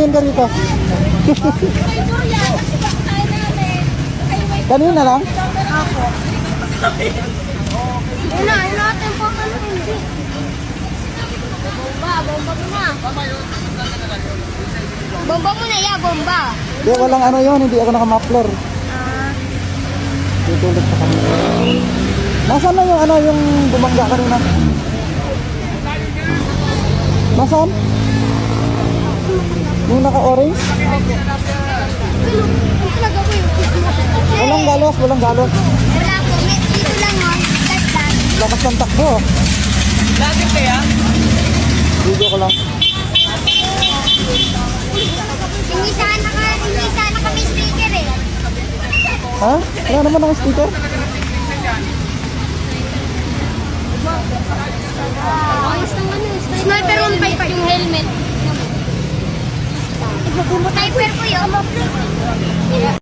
tumingin ka rito. Kanina lang? Ako. Yun natin po kami hindi. Bomba mo na. Bomba mo na, ya, bomba. Hindi, walang ano yun, hindi ako naka-muffler. Tutulog sa kanya. Nasaan na yung ano, yung bumangga kanina? Nasaan? Yung naka-orange? Talaga po yung Walang galos, walang galos. wala po. Dito lang o. Lakas ng takbo. Lagi kaya? Video ko lang. Hindi sana kami sticker eh. Ha? Wala naman akong sticker. Sniper 155 yung helmet. Sniper ko yun.